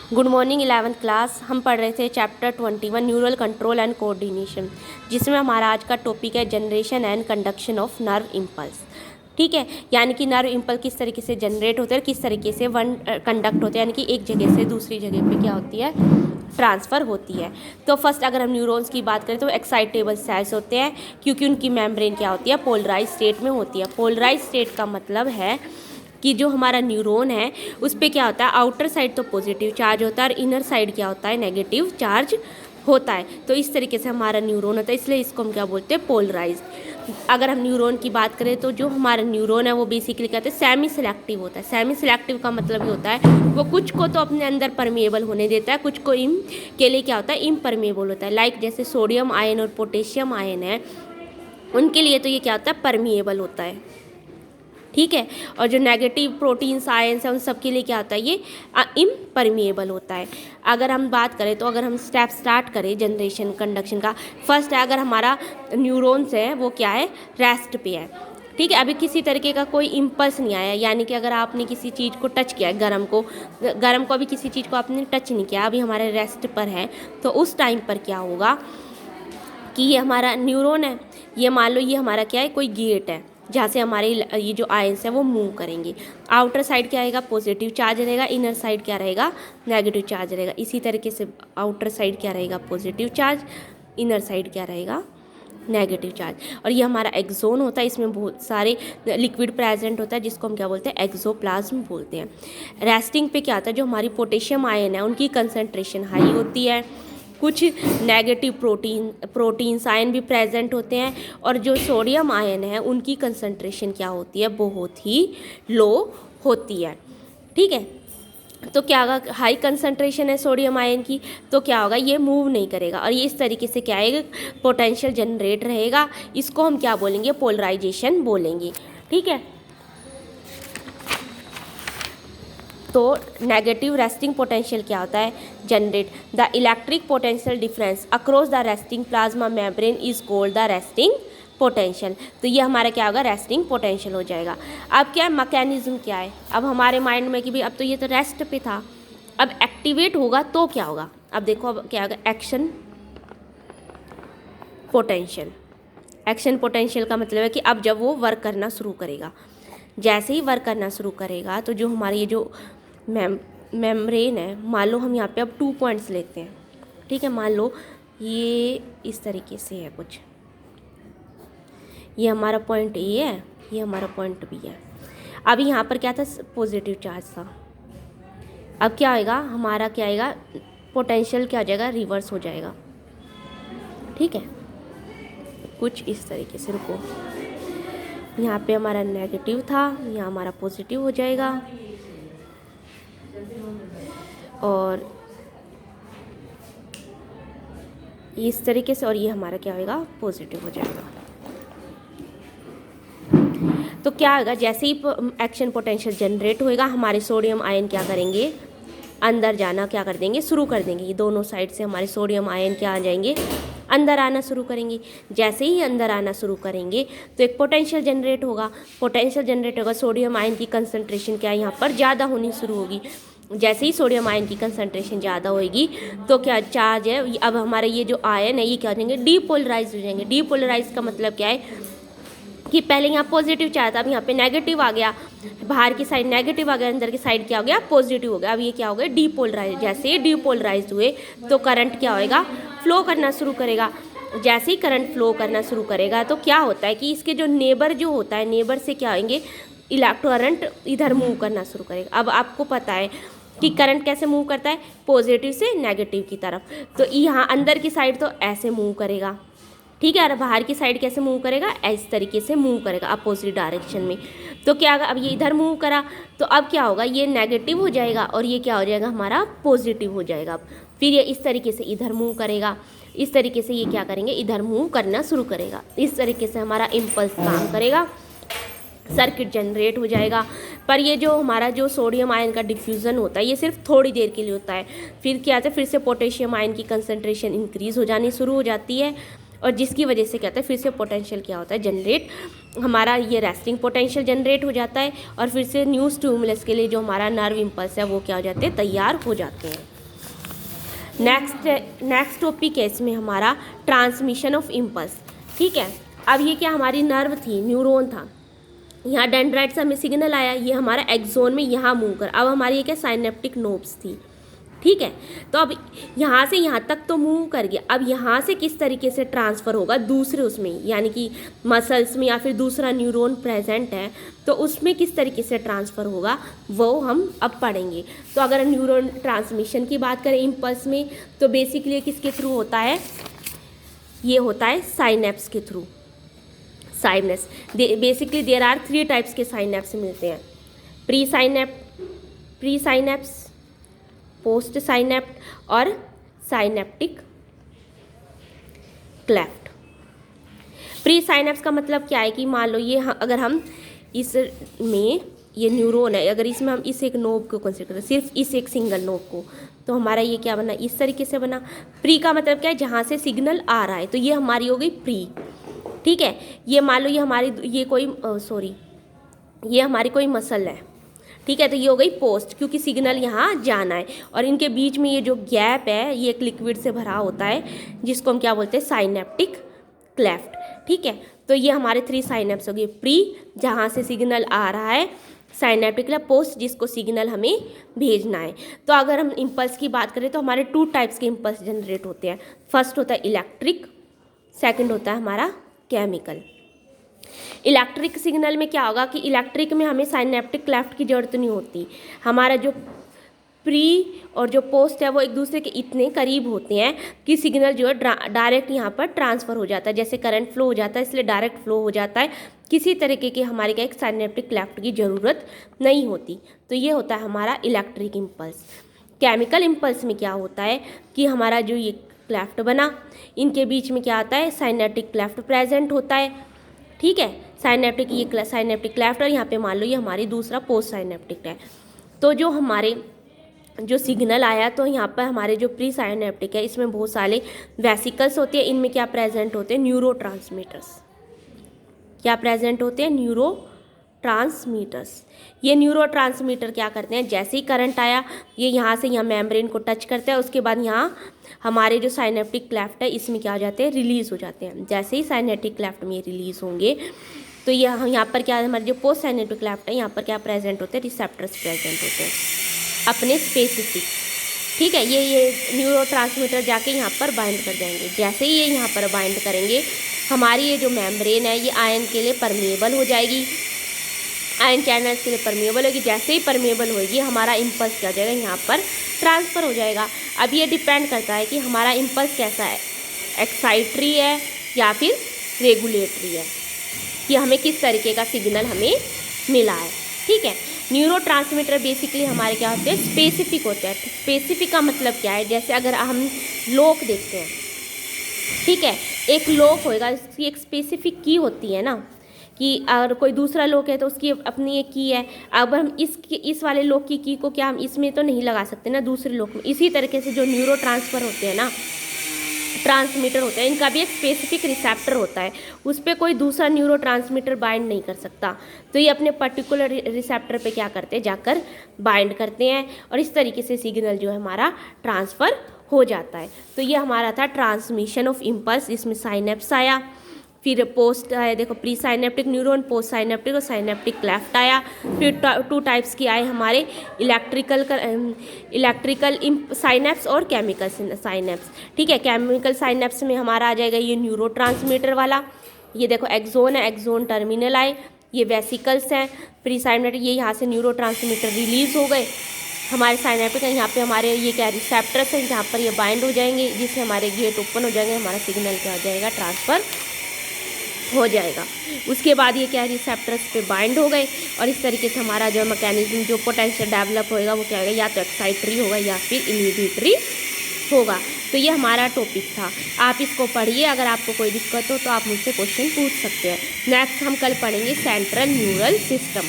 Good morning 11th class. हम पढ़ रहे थे chapter 21 neural control and coordination, जिसमें हमारा आज का टॉपिक है generation and conduction of nerve impulse. ठीक है, यानी कि नर्व इम्पल्स किस तरीके से जनरेट होते हैं और किस तरीके से कंडक्ट होते हैं, यानी कि एक जगह से दूसरी जगह पे क्या होती है, ट्रांसफ़र होती है। तो फर्स्ट अगर हम न्यूरॉन्स की बात करें तो एक्साइटेबल सेल्स होते हैं, क्योंकि उनकी मेम्ब्रेन क्या होती है, पोलराइज स्टेट में होती है। पोलराइज स्टेट का मतलब है कि जो हमारा न्यूरॉन है उस पर क्या होता है, आउटर साइड तो पॉजिटिव चार्ज होता है और इनर साइड क्या होता है, नेगेटिव चार्ज होता है। तो इस तरीके से हमारा न्यूरॉन होता है, इसलिए इसको हम क्या बोलते हैं, पोलराइज्ड। अगर हम न्यूरॉन की बात करें तो जो हमारा न्यूरॉन है वो बेसिकली कहते हैं सेमी सिलेक्टिव होता है। सेमी सिलेक्टिव का मतलब ये होता है वो कुछ को तो अपने अंदर परमिएबल होने देता है, कुछ को इम के लिए क्या होता है, इम्परमिएबल होता है। लाइक जैसे सोडियम आयन और पोटेशियम आयन है, उनके लिए तो ये क्या होता है, परमिएबल होता है। ठीक है, और जो नेगेटिव प्रोटीन्स आयंस हैं उन सब के लिए क्या होता है, ये इम्परमिएबल होता है। अगर हम बात करें तो अगर हम स्टेप स्टार्ट करें जनरेशन कंडक्शन का, फर्स्ट है अगर हमारा न्यूरॉन्स है वो क्या है, रेस्ट पे है। ठीक है, अभी किसी तरीके का कोई इम्पल्स नहीं आया, यानी कि अगर आपने किसी चीज़ को टच किया, गरम को अभी किसी चीज़ को आपने टच नहीं किया, अभी हमारे रेस्ट पर है, तो उस टाइम पर क्या होगा कि ये हमारा न्यूरॉन है, ये मान लो ये हमारा क्या है, कोई गेट है जहाँ से हमारे ये जो आयंस हैं वो मूव करेंगे। आउटर साइड क्या रहेगा, पॉजिटिव चार्ज रहेगा, इनर साइड क्या रहेगा, नेगेटिव चार्ज रहेगा। इसी तरीके से आउटर साइड क्या रहेगा, पॉजिटिव चार्ज, इनर साइड क्या रहेगा, नेगेटिव चार्ज। और ये हमारा एक्सोन होता है, इसमें बहुत सारे लिक्विड प्रेजेंट होता है जिसको हम क्या बोलते हैं, एक्सोप्लाज्म बोलते हैं। रेस्टिंग पे क्या होता है, जो हमारी पोटेशियम आयन है उनकी कंसनट्रेशन हाई होती है, कुछ नेगेटिव प्रोटीन्स आयन भी प्रेजेंट होते हैं, और जो सोडियम आयन है उनकी कंसंट्रेशन क्या होती है, बहुत ही लो होती है। ठीक है, तो क्या होगा, हाई कंसंट्रेशन है सोडियम आयन की, तो क्या होगा, ये मूव नहीं करेगा और ये इस तरीके से क्या है, पोटेंशियल जनरेट रहेगा। इसको हम क्या बोलेंगे, पोलराइजेशन बोलेंगे। ठीक है, तो नेगेटिव रेस्टिंग पोटेंशियल क्या होता है, generate the electric potential difference across the resting plasma membrane is called the resting potential. तो ये हमारा क्या होगा, रेस्टिंग पोटेंशियल हो जाएगा। अब क्या है, मैकेनिज्म क्या है, अब हमारे माइंड में कि भाई अब तो ये तो रेस्ट पे था, अब एक्टिवेट होगा तो क्या होगा। अब देखो अब क्या होगा, एक्शन पोटेंशियल। एक्शन पोटेंशियल का मतलब है कि अब जब वो वर्क करना शुरू करेगा, जैसे ही वर्क करना शुरू करेगा तो जो हमारी ये जो मेम्ब्रेन है, मान लो हम यहाँ पे अब 2 पॉइंट्स लेते हैं। ठीक है, मान लो ये इस तरीके से है कुछ, ये हमारा पॉइंट ए है, ये हमारा पॉइंट बी है। अभी यहाँ पर क्या था, पॉजिटिव चार्ज था। अब क्या आएगा, हमारा क्या आएगा, पोटेंशियल क्या हो जाएगा, रिवर्स हो जाएगा। ठीक है, कुछ इस तरीके से, रुको, यहाँ पे हमारा नेगेटिव था, यहाँ हमारा पॉजिटिव हो जाएगा, और इस तरीके से, और ये हमारा क्या होगा, पॉजिटिव हो जाएगा। तो क्या होगा, जैसे ही एक्शन पोटेंशियल जनरेट होएगा, हमारे सोडियम आयन क्या करेंगे, अंदर जाना क्या कर देंगे, शुरू कर देंगे। ये दोनों साइड से हमारे सोडियम आयन क्या आ जाएंगे, अंदर आना शुरू करेंगे। जैसे ही अंदर आना शुरू करेंगे तो एक पोटेंशियल जनरेट होगा। पोटेंशियल जनरेट होगा, सोडियम आयन की कंसंट्रेशन क्या है, यहाँ पर ज़्यादा होनी शुरू होगी। जैसे ही सोडियम आयन की कंसंट्रेशन ज़्यादा होगी तो क्या चार्ज है, अब हमारे ये जो आयन है ये क्या हो जाएंगे, डीपोलराइज हो जाएंगे। डीपोलराइज का मतलब क्या है कि पहले यहाँ पॉजिटिव चार्ज था, अब यहाँ पे नेगेटिव आ गया, बाहर की साइड नेगेटिव आ गया, अंदर की साइड क्या हो गया, पॉजिटिव हो गया। अब ये क्या हो गया, डीपोलराइज। जैसे ही डीपोलराइज हुए तो करंट क्या होएगा, फ्लो करना शुरू करेगा। जैसे ही करंट फ्लो करना शुरू करेगा तो क्या होता है कि इसके जो नेबर जो होता है, नेबर से क्या होंगे, करंट इधर मूव करना शुरू करेगा। अब आपको पता है कि करंट कैसे मूव करता है, पॉजिटिव से नेगेटिव की तरफ। तो यहाँ अंदर की साइड तो ऐसे मूव करेगा, ठीक है, और बाहर की साइड कैसे मूव करेगा, इस तरीके से मूव करेगा अपोजिट डायरेक्शन में। तो क्या होगा, अब ये इधर मूव करा तो अब क्या होगा, ये नेगेटिव हो जाएगा और ये क्या हो जाएगा, हमारा पॉजिटिव हो जाएगा। अब फिर ये इस तरीके से इधर मूव करेगा, इस तरीके से ये क्या करेंगे, इधर मूव करना शुरू करेगा। इस तरीके से हमारा इम्पल्स काम करेगा, सर्किट जनरेट हो जाएगा। पर ये जो हमारा जो सोडियम आयन का डिफ्यूज़न होता है ये सिर्फ थोड़ी देर के लिए होता है। फिर क्या होता है, फिर से पोटेशियम आयन की कंसंट्रेशन इंक्रीज़ हो जानी शुरू हो जाती है, और जिसकी वजह से क्या होता है, फिर से पोटेंशियल क्या होता है, जनरेट, हमारा ये रेस्टिंग पोटेंशियल जनरेट हो जाता है, और फिर से न्यू स्टिमुलस के लिए जो हमारा नर्व इम्पल्स है वो क्या हो जाते हैं, तैयार हो जाते हैं। नेक्स्ट टॉपिक है इसमें हमारा ट्रांसमिशन ऑफ इम्पल्स। ठीक है, अब ये क्या हमारी नर्व थी, न्यूरॉन था, यहाँ डेंड्राइट से हमें सिग्नल आया, ये हमारा एक्सोन में यहाँ मूव कर, अब हमारी ये क्या साइनेप्टिक नोब्स थी। ठीक है, तो अब यहाँ से यहाँ तक तो मूव कर गया, अब यहाँ से किस तरीके से ट्रांसफ़र होगा दूसरे उसमें, यानी कि मसल्स में या फिर दूसरा न्यूरॉन प्रेजेंट है तो उसमें किस तरीके से ट्रांसफ़र होगा वो हम अब पढ़ेंगे। तो अगर न्यूरॉन ट्रांसमिशन की बात करें इम्पल्स में, तो बेसिकली किसके थ्रू होता है, ये होता है साइनेप्स के through. Synapse basically there are 3 types के साइनेप्स मिलते हैं, प्री साइनेप्स, पोस्ट साइनेप्ट और साइनेप्टिक क्लेफ्ट। प्री साइनेप्स का मतलब क्या है कि मान लो ये अगर हम इसमें ये न्यूरॉन है, अगर इसमें हम इस एक नोब को कंसीडर करें, सिर्फ इस एक सिंगल नोब को, तो हमारा ये क्या बना, इस तरीके से बना। प्री का मतलब क्या है, जहाँ से सिग्नल आ रहा है, तो ये हमारी हो गई प्री। ठीक है, ये मान लो ये हमारी ये हमारी कोई मसल है। ठीक है, तो ये हो गई पोस्ट, क्योंकि सिग्नल यहाँ जाना है, और इनके बीच में ये जो गैप है ये एक लिक्विड से भरा होता है जिसको हम क्या बोलते हैं, साइनेप्टिक क्लेफ्ट। ठीक है, तो ये हमारे 3 साइनेप्स हो गए, प्री जहाँ से सिग्नल आ रहा है, साइनेप्टिक क्लेफ्ट, पोस्ट जिसको सिग्नल हमें भेजना है। तो अगर हम इम्पल्स की बात करें तो हमारे 2 टाइप्स के इम्पल्स जनरेट होते हैं। फर्स्ट होता है इलेक्ट्रिक, सेकेंड होता है हमारा केमिकल। इलेक्ट्रिक सिग्नल में क्या होगा कि इलेक्ट्रिक में हमें साइनेप्टिक क्लेफ्ट की ज़रूरत नहीं होती, हमारा जो प्री और जो पोस्ट है वो एक दूसरे के इतने करीब होते हैं कि सिग्नल जो है डायरेक्ट यहाँ पर ट्रांसफ़र हो जाता है, जैसे करंट फ्लो हो जाता है, इसलिए डायरेक्ट फ्लो हो जाता है, किसी तरीके की हमारे क्या एक साइनेप्टिक क्लेफ्ट की ज़रूरत नहीं होती। तो ये होता है हमारा इलेक्ट्रिक इम्पल्स। केमिकल इम्पल्स में क्या होता है कि हमारा जो ये क्लेफ्ट बना, इनके बीच में क्या आता है, साइनेप्टिक क्लेफ्ट प्रेजेंट होता है। ठीक है, साइनेप्टिक ये साइनेप्टिक क्लेफ्ट, और यहाँ पे मान लो ये हमारी दूसरा पोस्ट साइनेप्टिक है। तो जो हमारे जो सिग्नल आया, तो यहाँ पर हमारे जो प्री साइनेप्टिक है इसमें बहुत सारे वेसिकल्स होते हैं, इनमें क्या प्रेजेंट होते हैं, न्यूरो ट्रांसमीटर्स। क्या प्रेजेंट होते हैं, न्यूरो ट्रांसमीटर्स। ये न्यूरो ट्रांसमीटर क्या करते हैं, जैसे ही करंट आया ये यहाँ से यहाँ मेम्ब्रेन को टच करता है, उसके बाद यहाँ हमारे जो साइनेप्टिक क्लेफ्ट है इसमें क्या हो जाते हैं, रिलीज़ हो जाते हैं। जैसे ही साइनेप्टिक क्लेफ्ट में रिलीज़ होंगे तो यहाँ पर क्या हमारे जो पोस्ट साइनेप्टिक क्लेफ्ट है यहाँ पर क्या प्रेजेंट होते हैं, रिसेप्टर्स प्रेजेंट होते हैं अपने स्पेसिफिक। ठीक है, ये न्यूरो ट्रांसमीटर जाके यहाँ पर बाइंड कर जाएंगे। जैसे ही ये यहाँ पर बाइंड करेंगे हमारी ये जो मेम्ब्रेन है ये आयन के लिए परमेएबल हो जाएगी, आयन चैनल्स के लिए परमेएबल होगी। जैसे ही परमेएबल होगी हमारा इम्पल्स क्या हो जाएगा, यहाँ पर ट्रांसफ़र हो जाएगा। अब ये डिपेंड करता है कि हमारा इम्पल्स कैसा है, एक्साइटरी है या फिर रेगुलेटरी है, कि हमें किस तरीके का सिग्नल हमें मिला है। ठीक है, न्यूरो ट्रांसमीटर बेसिकली हमारे क्या होते हैं, स्पेसिफिक होते हैं। स्पेसिफिक का मतलब क्या है, जैसे अगर हम लोक देखते हैं, ठीक है, एक लोक होएगा, इसकी एक स्पेसिफिक की होती है ना, कि अगर कोई दूसरा लोक है तो उसकी अपनी एक की है। अब हम इस वाले लोक की को क्या हम इसमें तो नहीं लगा सकते ना, दूसरे लोक में। इसी तरीके से जो न्यूरो ट्रांसफ़र होते हैं ना, ट्रांसमीटर होते हैं, इनका भी एक स्पेसिफिक रिसेप्टर होता है, उस पर कोई दूसरा न्यूरो ट्रांसमीटर बाइंड नहीं कर सकता। तो ये अपने पर्टिकुलर रिसेप्टर पे क्या करते हैं, जाकर बाइंड करते हैं, और इस तरीके से सिग्नल जो है हमारा ट्रांसफ़र हो जाता है। तो ये हमारा था ट्रांसमिशन ऑफ इम्पल्स, इसमें साइनेप्स आया, फिर पोस्ट आया, देखो pre synaptic neuron, post synaptic और साइनेप्टिक क्लेफ्ट आया। फिर 2 टाइप्स की आए हमारे, इलेक्ट्रिकल साइनेप्स और केमिकल साइनेप्स। ठीक है, केमिकल साइनेप्स में हमारा आ जाएगा ये न्यूरो ट्रांसमीटर वाला, ये देखो एक्सोन है, एक्सोन टर्मिनल आए, ये वेसिकल्स हैं। प्री साइनेप्टिक ये यहाँ से न्यूरो ट्रांसमीटर रिलीज़ हो गए, हमारे साइनेप्टिक है, यहाँ पे हमारे ये क्या रिसेप्टर्स हैं जहाँ पर ये बाइंड हो जाएंगे, जिससे हमारे गेट ओपन हो जाएंगे, हमारा सिग्नल क्या हो जाएगा, ट्रांसफ़र हो जाएगा। उसके बाद ये क्या रिसेप्टर्स पे बाइंड हो गए, और इस तरीके से हमारा जो मैकेनिज्म जो पोटेंशियल डेवलप होएगा वो क्या होगा, या तो एक्साइटरी होगा या फिर इनहिबिटरी होगा। तो ये हमारा टॉपिक था, आप इसको पढ़िए। अगर आपको कोई दिक्कत हो तो आप मुझसे क्वेश्चन पूछ सकते हैं। नेक्स्ट हम कल पढ़ेंगे सेंट्रल न्यूरल सिस्टम।